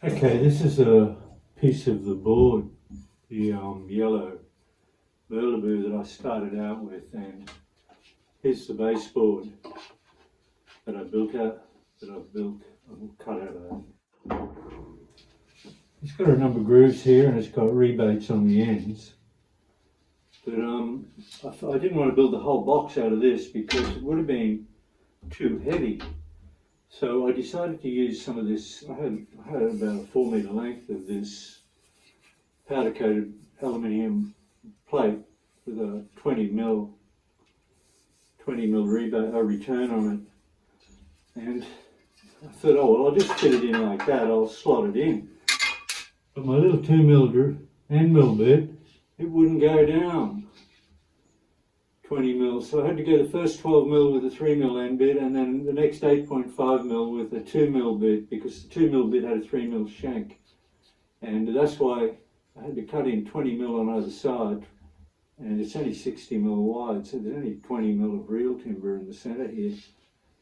Okay, this is a piece of the board, the yellow Burlaboo that I started out with, and here's the baseboard that I've cut out of that. It's got a number of grooves here and it's got rebates on the ends. But I didn't want to build the whole box out of this because it would have been too heavy. So I decided to use some of this. I had about a 4 metre length of this powder coated aluminium plate with a 20 mil rebate return on it, and I thought, oh well, I'll just fit it in like that. I'll slot it in. But my little 2 mil end mill bit, it wouldn't go down 20 mil, so I had to go the first 12 mil with a 3 mil end bit, and then the next 8.5 mil with a 2 mil bit, because the 2 mil bit had a 3 mil shank, and that's why I had to cut in 20 mil on either side, and it's only 60 mil wide, so there's only 20 mil of real timber in the centre here.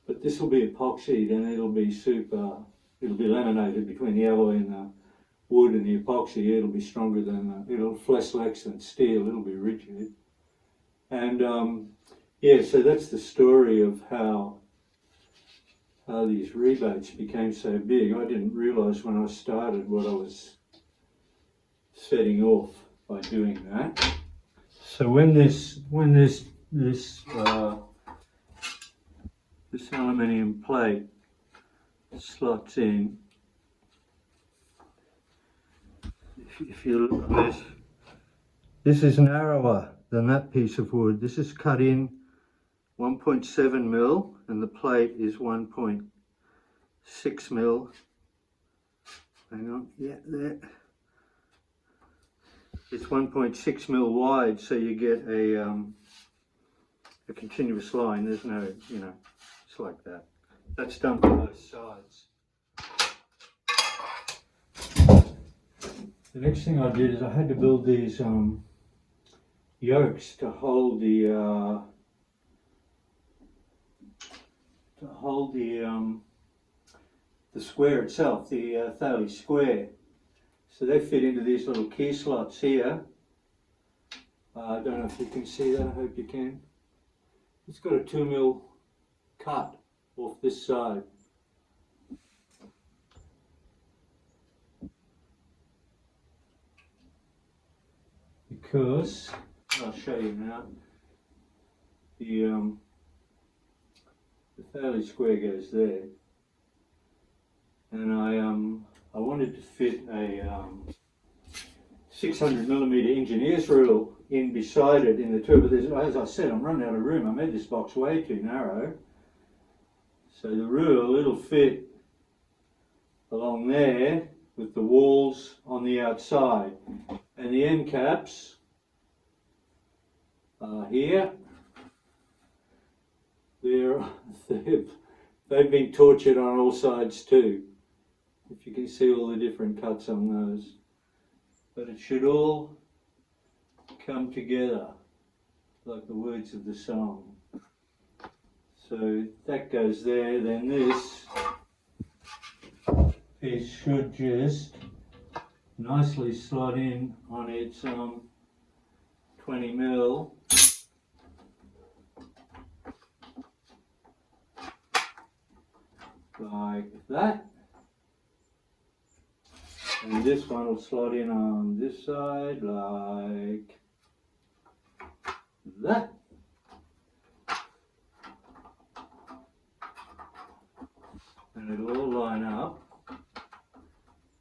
But this will be epoxied, and it'll be laminated between the alloy and the wood and the epoxy. It'll be stronger than, it'll flex less than steel, it'll be rigid. And yeah, so that's the story of how these rebates became so big. I didn't realise when I started what I was setting off by doing that. So when this aluminium plate slots in, if you look at this is narrower than that piece of wood. This is cut in 1.7 mil and the plate is 1.6 mil. Hang on, yeah, there. It's 1.6 mil wide, so you get a continuous line. There's no, it's like that. That's done for both sides. The next thing I did is I had to build these yokes to hold the square itself, the Thales square. So they fit into these little key slots here. I don't know if you can see that, I hope you can. It's got a 2 mil cut off this side. Because, I'll show you now, the Thales square goes there, and I wanted to fit a 600mm engineer's rule in beside it in the turbo. As I said, I'm running out of room. I made this box way too narrow. So the rule, it'll fit along there with the walls on the outside. And the end caps are here. They've been tortured on all sides too. If you can see all the different cuts on those. But it should all come together like the words of the song. So that goes there, then this piece should just nicely slot in on its 20 mil. Like that. And this one will slot in on this side like that. And it'll all line up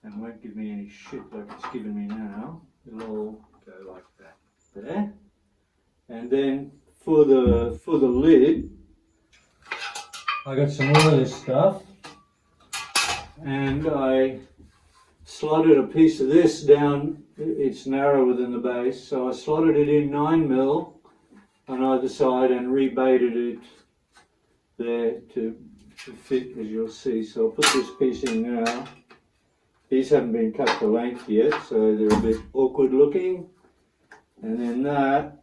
and won't give me any shit like it's giving me now. It'll all go like that there. And then for the lid, I got some more of this stuff, and I slotted a piece of this down. It's narrower than the base, so I slotted it in 9 mil on either side and rebaited it there to fit, as you'll see. So I'll put this piece in now. These haven't been cut to length yet, so they're a bit awkward looking. And then that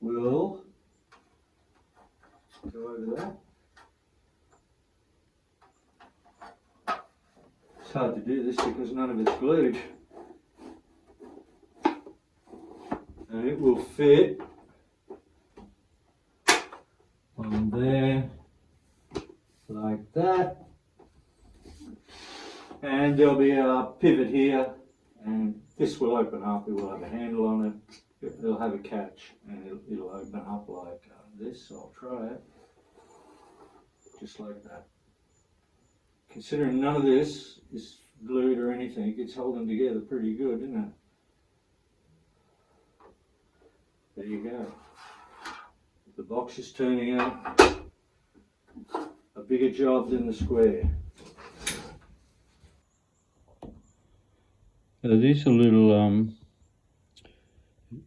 will go over that. It's hard to do this because none of it's glued. And it will fit on there like that. And there'll be a pivot here, and this will open up. It will have a handle on it. It'll have a catch, and it'll open up like this. I'll try it. Just like that. Considering none of this is glued or anything, it's holding together pretty good, isn't it? There you go. The box is turning out a bigger job than the square. These are little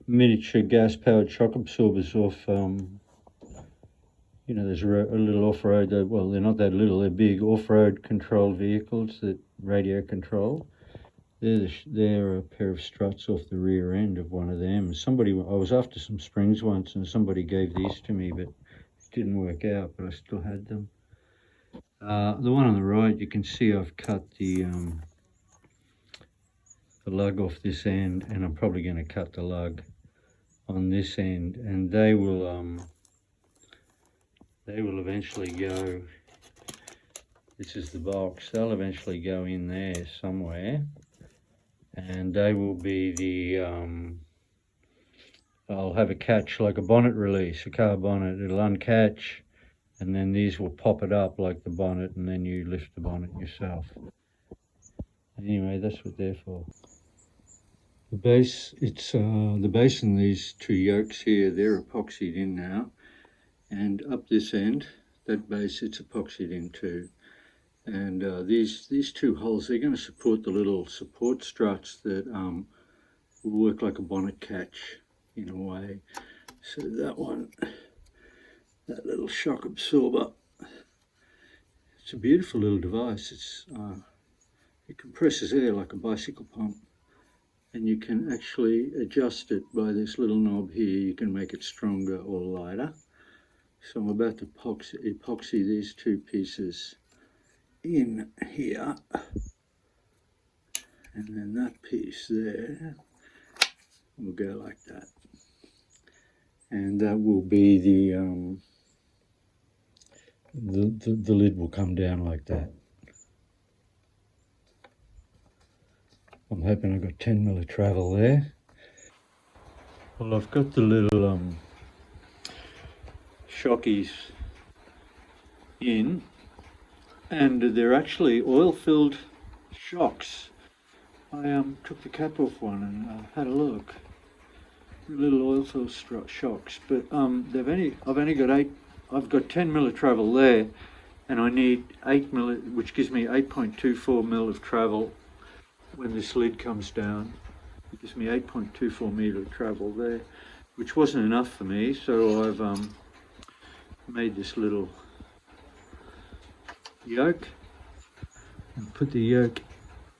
miniature gas-powered shock absorbers off, you know, there's a little off-road, well, they're not that little, they're big off-road controlled vehicles that radio control. They're a pair of struts off the rear end of one of them. I was after some springs once and somebody gave these to me, but it didn't work out, but I still had them. The one on the right, you can see I've cut the lug off this end, and I'm probably going to cut the lug on this end, and they will eventually go, this is the box, they'll eventually go in there somewhere, and they will be the, I'll have a catch like a bonnet release, a car bonnet, it'll uncatch, and then these will pop it up like the bonnet, and then you lift the bonnet yourself. Anyway, that's what they're for. The base, the base and these two yokes here, they're epoxied in now. And up this end, that base, it's epoxied in too. And these two holes, they're going to support the little support struts that will work like a bonnet catch in a way. So that one, that little shock absorber, it's a beautiful little device. It compresses air like a bicycle pump. And you can actually adjust it by this little knob here. You can make it stronger or lighter. So I'm about to epoxy these two pieces in here. And then that piece there will go like that. And that will be the lid will come down like that. I'm hoping I've got 10 mil of travel there. Well, I've got the little shockies in, and they're actually oil-filled shocks. I took the cap off one and had a look. Little oil-filled shocks, but I've got 10 mil of travel there, and I need 8 mil, which gives me 8.24 mil of travel. When this lid comes down, it gives me 8.24 meter of travel there, which wasn't enough for me, so I've made this little yoke and put the yoke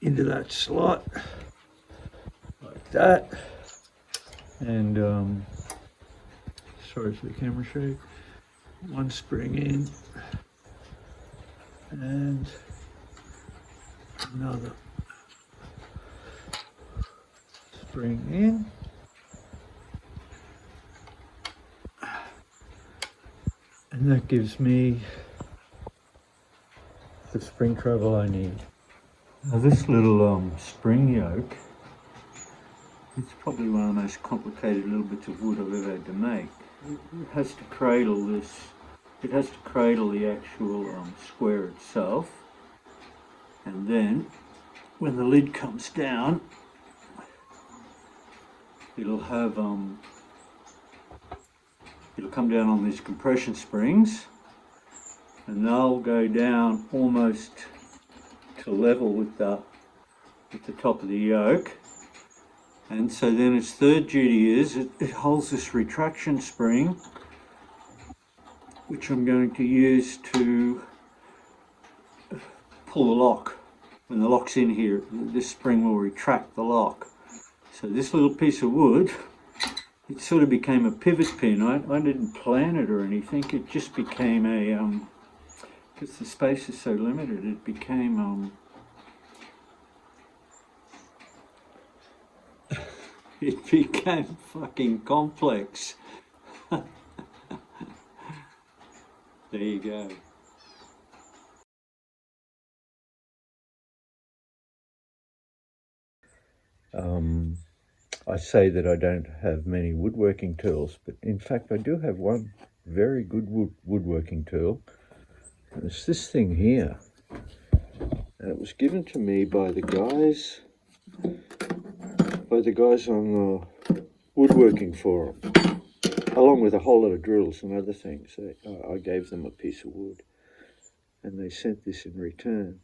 into that slot like that. And sorry for the camera shake. One spring in and another spring in, and that gives me the spring travel I need. Now this little spring yoke, it's probably one of the most complicated little bits of wood I've ever had to make. It has to cradle this, it has to cradle the actual square itself, and then when the lid comes down, it'll have it'll come down on these compression springs, and they'll go down almost to level with the top of the yoke. And so then its third duty is it holds this retraction spring, which I'm going to use to pull the lock. When the lock's in here, this spring will retract the lock. So this little piece of wood, it sort of became a pivot pin. I didn't plan it or anything. It just became a, because the space is so limited, it became it became fucking complex. There you go. I say that I don't have many woodworking tools, but in fact I do have one very good woodworking tool. And it's this thing here. And it was given to me by the guys on the woodworking forum, along with a whole lot of drills and other things. I gave them a piece of wood, and they sent this in return.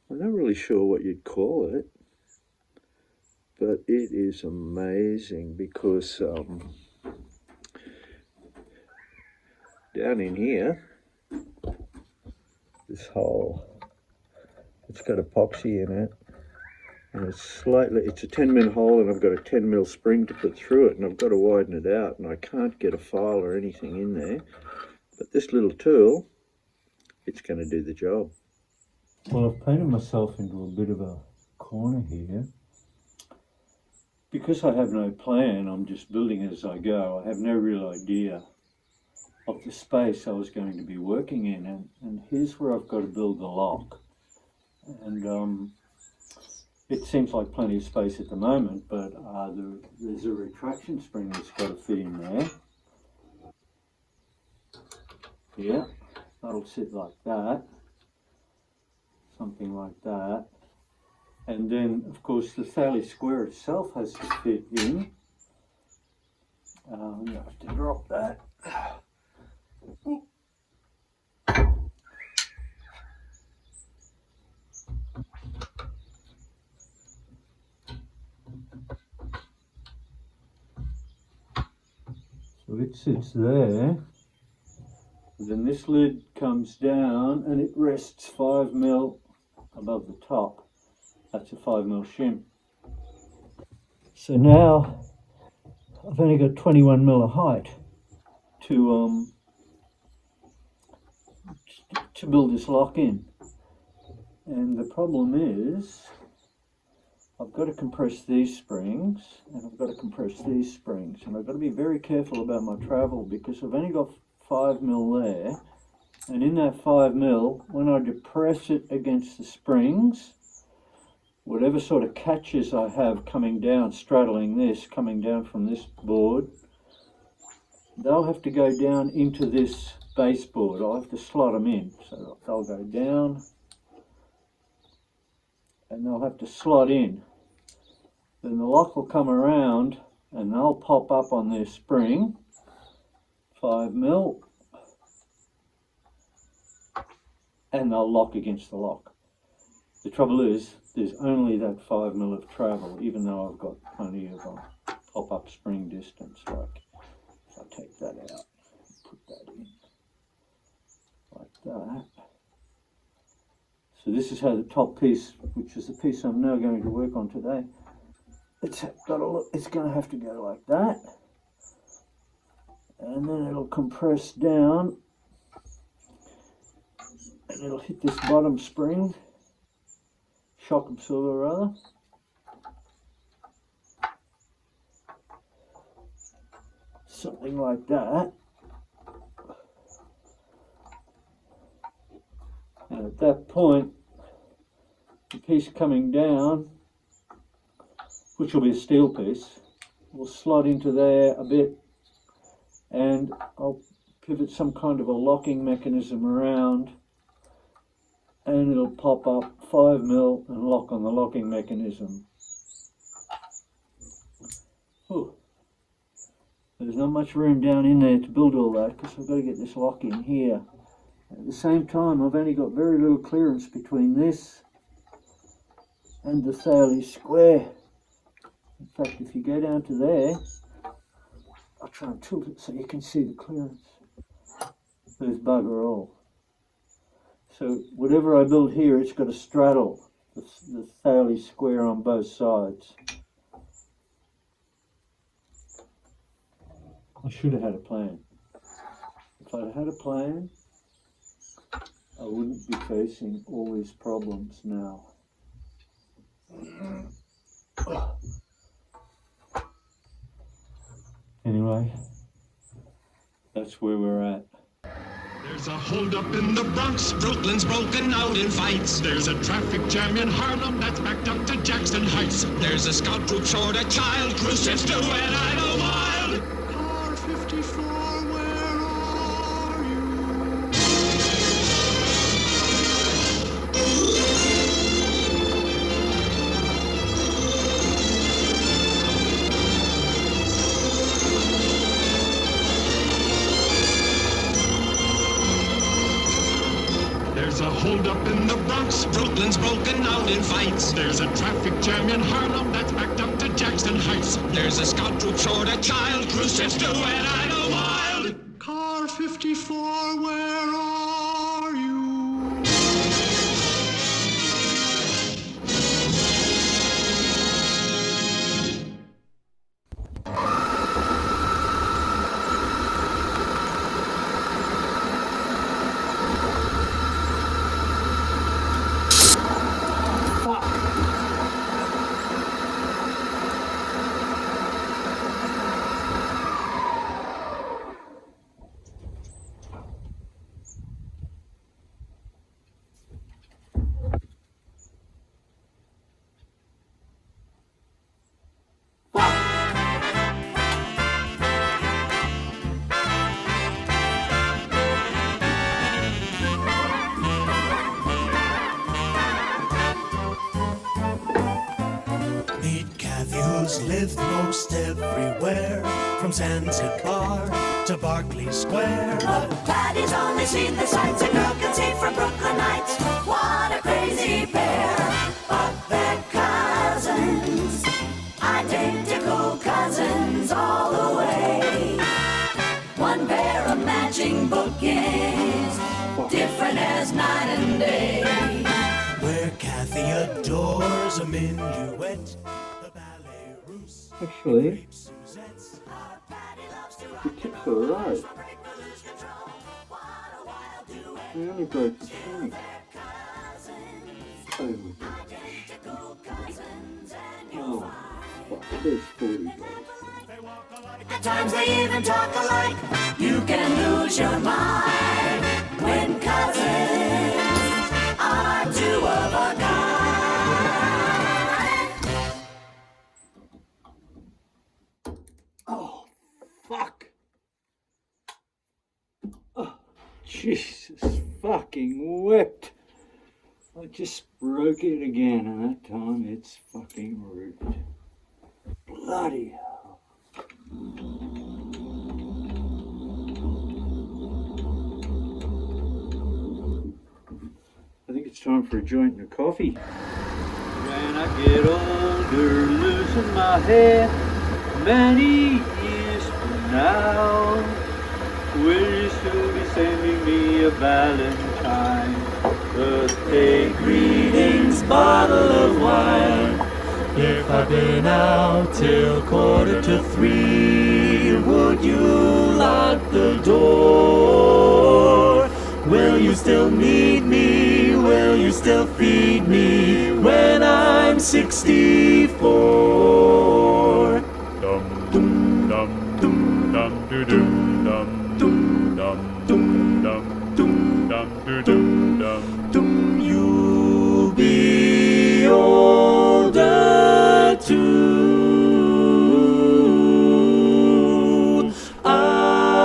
I'm not really sure what you'd call it, but it is amazing because down in here, this hole, it's got epoxy in it, and it's a 10mm hole, and I've got a 10mm spring to put through it, and I've got to widen it out, and I can't get a file or anything in there. But this little tool, it's going to do the job. Well, I've painted myself into a bit of a corner here. Because I have no plan, I'm just building as I go. I have no real idea of the space I was going to be working in. And here's where I've got to build the lock. And it seems like plenty of space at the moment, but there's a retraction spring that's got to fit in there. Yeah, that'll sit like that. Something like that. And then, of course, the Thales square itself has to fit in. You have to drop that. So it sits there. Then this lid comes down and it rests 5mm above the top. That's a 5mm shim. So now I've only got 21mm of height to build this lock in. And the problem is I've got to compress these springs, and I've got to compress these springs, and I've got to be very careful about my travel because I've only got 5mm there, and in that 5mm, when I depress it against the springs, whatever sort of catches I have coming down, straddling this, coming down from this board, they'll have to go down into this baseboard. I'll have to slot them in. So they'll go down and they'll have to slot in. Then the lock will come around and they'll pop up on their spring, 5mm, and they'll lock against the lock. The trouble is, there's only that 5mm of travel, even though I've got plenty of pop-up spring distance. Like, if I take that out, put that in, like that. So this is how the top piece, which is the piece I'm now going to work on today, it's going to have to go like that, and then it'll compress down, and it'll hit this bottom spring, shock absorber rather. Something like that. And at that point, the piece coming down, which will be a steel piece, will slot into there a bit, and I'll pivot some kind of a locking mechanism around, and it'll pop up 5mm and lock on the locking mechanism. Ooh. There's not much room down in there to build all that because I've got to get this lock in here. At the same time, I've only got very little clearance between this and the Thales square. In fact, if you go down to there, I'll try and tilt it so you can see the clearance. There's bugger all. So whatever I build here, it's got to straddle the Thales square on both sides. I should have had a plan. If I'd had a plan, I wouldn't be facing all these problems now. anyway, that's where we're at. There's a hold-up in the Bronx, Brooklyn's broken out in fights. There's a traffic jam in Harlem that's backed up to Jackson Heights. There's a scout troop short a child, cruise ships to an idle wild. Car 54, where are you? There's a hold-up in the Bronx, Brooklyn's broken out in fights. There's a traffic jam in Harlem that's backed up to Jackson Heights. There's a scout troop short a child, cruise ships to an idle wild. Car 54, where are you? Lived most everywhere, from Zanzibar to Berkeley Square. But Patty's only seen the sights a girl can see from Brooklynites. What a crazy pair, but they're cousins, identical cousins all the way. One pair of matching bookings, different as night and day. Where Kathy adores a minuet, Actually, the tips are right. We only broke the tank. Oh my gosh. Oh, fuck, there's 40 guys. At times they even talk alike. You can lose your mind when cousins are two of a kind. Oh, fuck. Oh, Jesus fucking whipped. I just broke it again, and that time it's fucking ripped. Bloody hell. I think it's time for a joint and a coffee. When I get older, losing my head, many years from now, will you still be sending me a Valentine? Birthday greetings, bottle of wine. If I've been out till 2:45, would you lock the door? Will you still need me? Will you still feed me when I'm 64? Dum dum dum dum dum dum dum dum dum dum dum dum dum dum dum. You'll be older too. And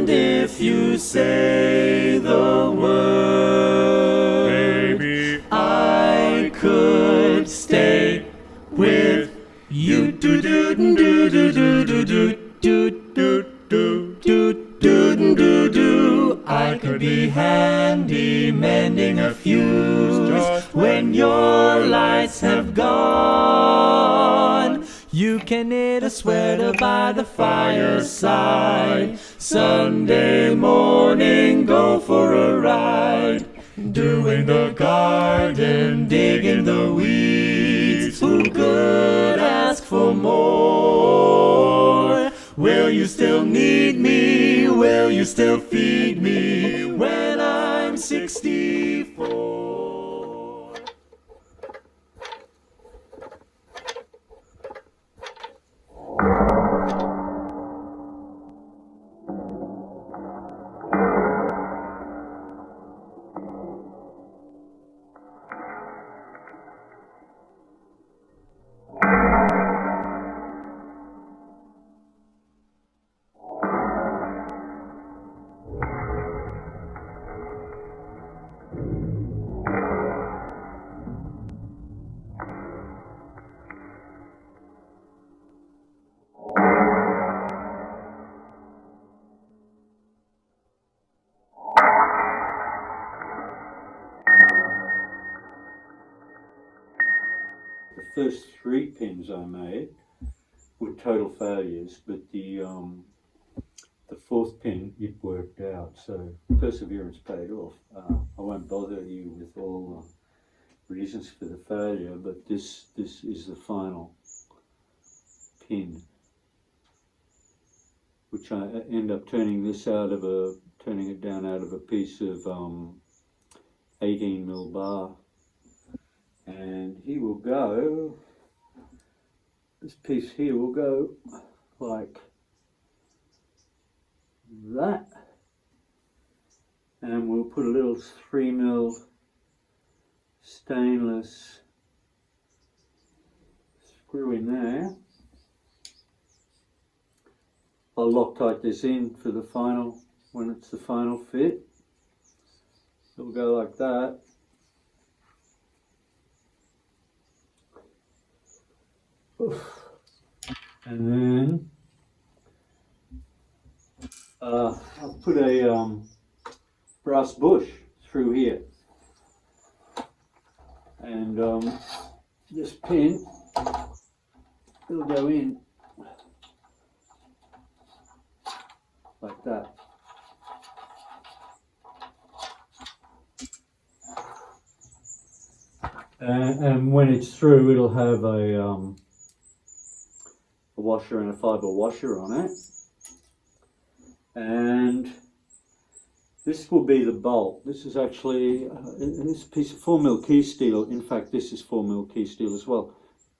if you say the word, baby, I could stay with you. Do do do do do do do do do do do do do. I could be handy mending a fuse when your lights have gone. You can knit a sweater by the fireside. Sunday morning, go for a ride. Doing the garden, digging the weeds. Who could ask for more? Will you still need me? Will you still feed me when I'm 64? the first 3 pins I made were total failures, but the 4th pin, it worked out, so perseverance paid off. I won't bother you with all the reasons for the failure, but this is the final pin, which I end up turning it down out of a piece of 18mm bar, and he will go, this piece here will go like that, and we'll put a little 3mm stainless screw in there. I'll Loctite this in for the final, when it's the final fit. It'll go like that. Oof. And then I'll put a brass bush through here, and this pin, it'll go in like that. And when it's through, it'll have a washer and a fibre washer on it. And this will be the bolt. This is actually this piece of 4mm key steel. In fact, this is 4mm key steel as well.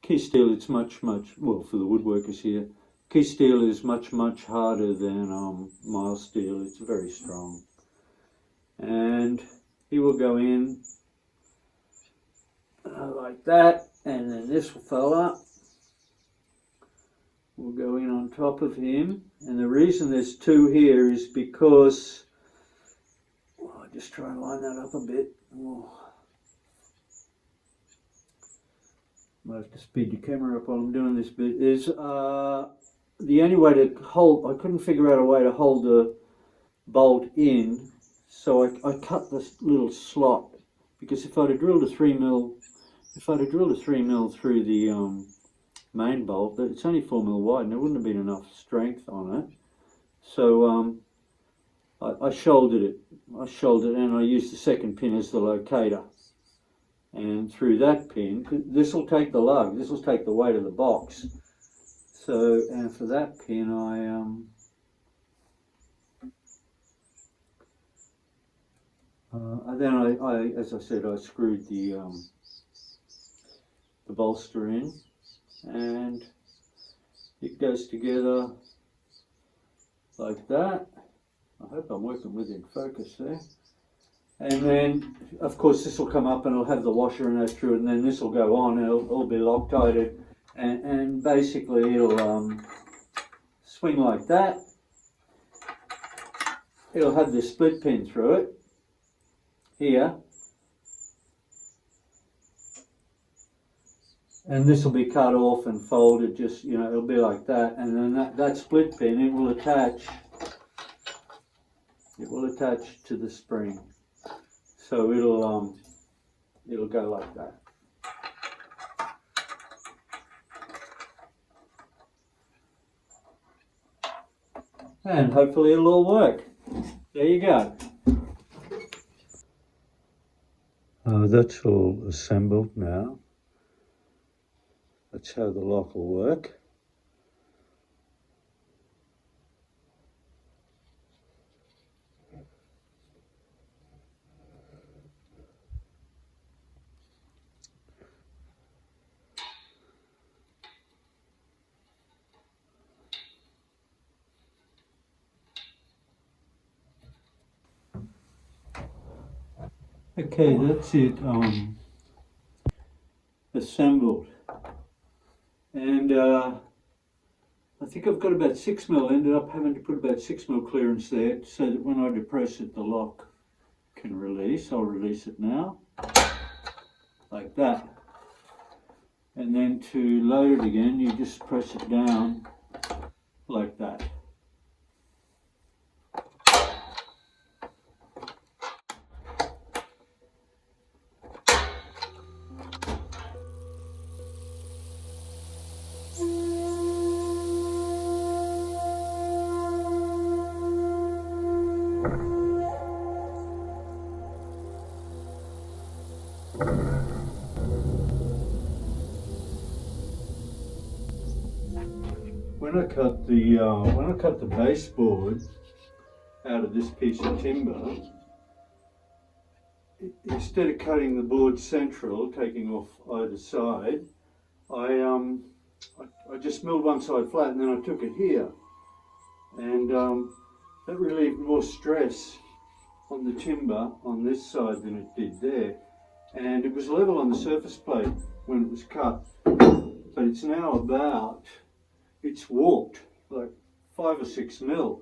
Key steel, it's much, well, for the woodworkers here, key steel is much harder than mild steel. It's very strong. And he will go in like that, and then this fella will go in on top of him. And the reason there's 2 here is because, I'll just try and line that up a bit. Might have to speed the camera up while I'm doing this bit. Is the only way to hold, I couldn't figure out a way to hold the bolt in, so I cut this little slot, because if I'd have drilled a 3mm through the main bolt, but it's only 4mm wide and there wouldn't have been enough strength on it. So I shouldered it. And I used the 2nd pin as the locator. And through that pin, this will take the lug, this will take the weight of the box. So, and for that pin then I, as I said, I screwed the bolster in, and it goes together like that. I hope I'm working within focus there. And then, of course, this will come up and it'll have the washer and that through it, and then this will go on and it'll be Loctited, and basically it'll swing like that. It'll have this split pin through it here, and this will be cut off and folded, just, you know, it'll be like that, and then that split pin, it will attach to the spring, so it'll go like that. And hopefully it'll all work. There you go. That's all assembled now. That's how the lock will work. Okay, that's it assembled, and I think I've got about 6mm, ended up having to put about 6mm clearance there so that when I depress it the lock can release. I'll release it now, like that, and then to load it again you just press it down like that. when I cut the baseboard out of this piece of timber, instead of cutting the board central, taking off either side, I just milled one side flat and then I took it here, and that relieved more stress on the timber on this side than it did there, and it was level on the surface plate when it was cut, but it's now it's warped like 5 or 6 mil,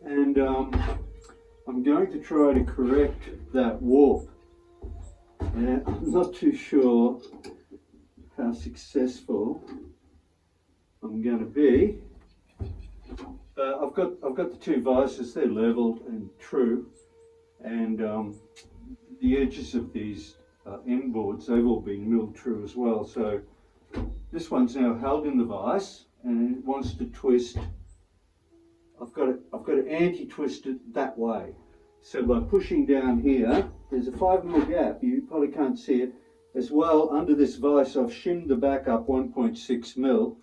and I'm going to try to correct that warp. And I'm not too sure how successful I'm going to be. I've got the two vices, they're level and true, and the edges of these end boards, they've all been milled true as well. So this one's now held in the vise and it wants to twist. I've got to anti-twist it that way. So by pushing down here, there's a 5 mil gap, you probably can't see it. As well, under this vise I've shimmed the back up 1.6 mil,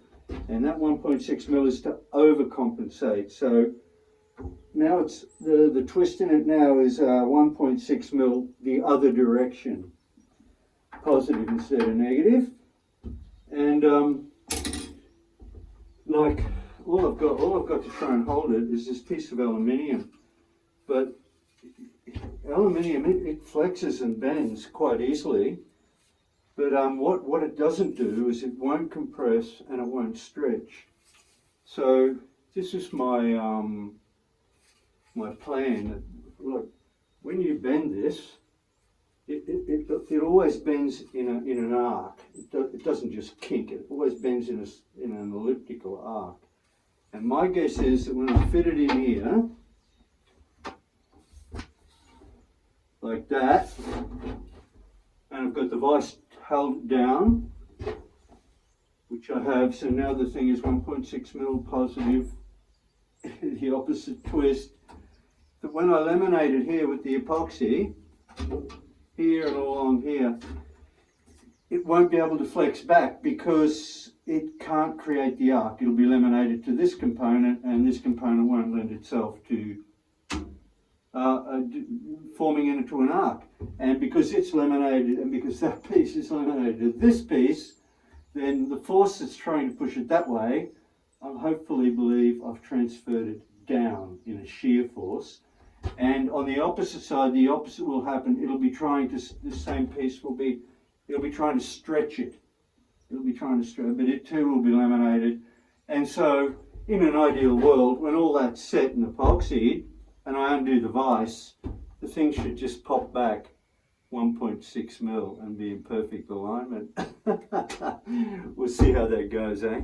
and that 1.6 mil is to overcompensate. So now it's the twist in it now is 1.6 mil the other direction, positive instead of negative. And like all I've got to try and hold it is this piece of aluminium, but aluminium it flexes and bends quite easily. But what it doesn't do is it won't compress and it won't stretch. So this is my my plan. Look, when you bend this, it always bends in an arc. It doesn't just kink. It always bends in an elliptical arc. And my guess is that when I fit it in here, like that, and I've got the vise held down, which I have, so now the thing is 1.6 mil positive, the opposite twist, that when I laminate it here with the epoxy, here and along here, it won't be able to flex back because it can't create the arc. It'll be laminated to this component and this component won't lend itself to forming into an arc, and because it's laminated and because that piece is laminated to this piece, then the force that's trying to push it that way, I hopefully believe I've transferred it down in a shear force, and on the opposite side the opposite will happen. It'll be trying to, this same piece will be, it'll be trying to stretch it, but it too will be laminated. And so in an ideal world, when all that's set and epoxied and I undo the vise, the thing should just pop back 1.6 mil and be in perfect alignment. We'll see how that goes, eh?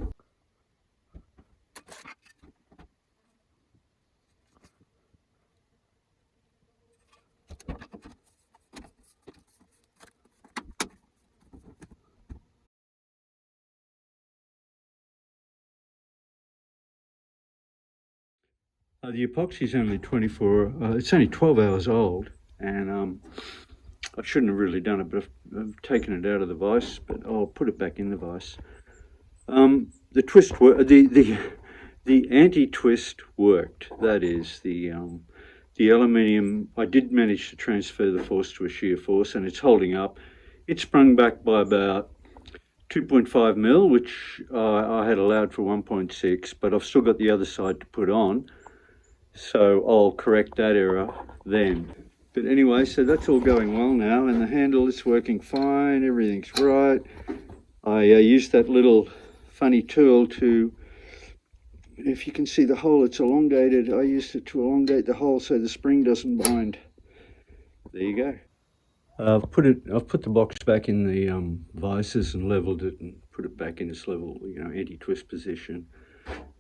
The epoxy is only it's only 12 hours old, and I shouldn't have really done it, but I've taken it out of the vise, but I'll put it back in the vise. The twist, the anti-twist worked. That is, the aluminium, I did manage to transfer the force to a shear force, and it's holding up. It sprung back by about 2.5 mil, which I had allowed for 1.6, but I've still got the other side to put on. So I'll correct that error then. But anyway, so that's all going well now, and the handle is working fine, everything's right. I used that little funny tool to, if you can see the hole, it's elongated. I used it to elongate the hole so the spring doesn't bind. There you go. I've put the box back in the vices and leveled it and put it back in its level, anti-twist position.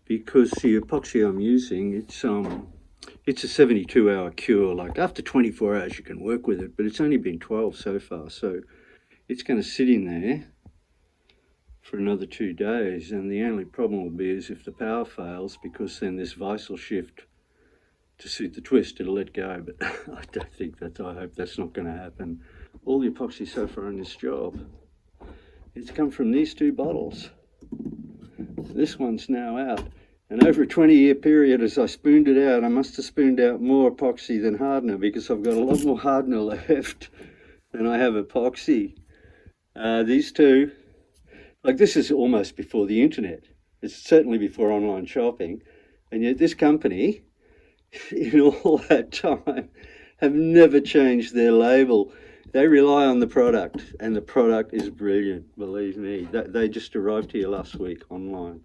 Because the epoxy I'm using, it's a 72-hour cure. Like after 24 hours you can work with it, but it's only been 12 so far, so it's going to sit in there for another 2 days, and the only problem will be is if the power fails, because then this vise will shift to suit the twist, it'll let go, but I hope that's not going to happen. All the epoxy so far in this job, it's come from these 2 bottles. This one's now out. And over a 20-year period, as I spooned it out, I must have spooned out more epoxy than hardener, because I've got a lot more hardener left than I have epoxy. These two, like, this is almost before the internet. It's certainly before online shopping. And yet this company, in all that time, have never changed their label. They rely on the product, and the product is brilliant, believe me. They just arrived here last week online.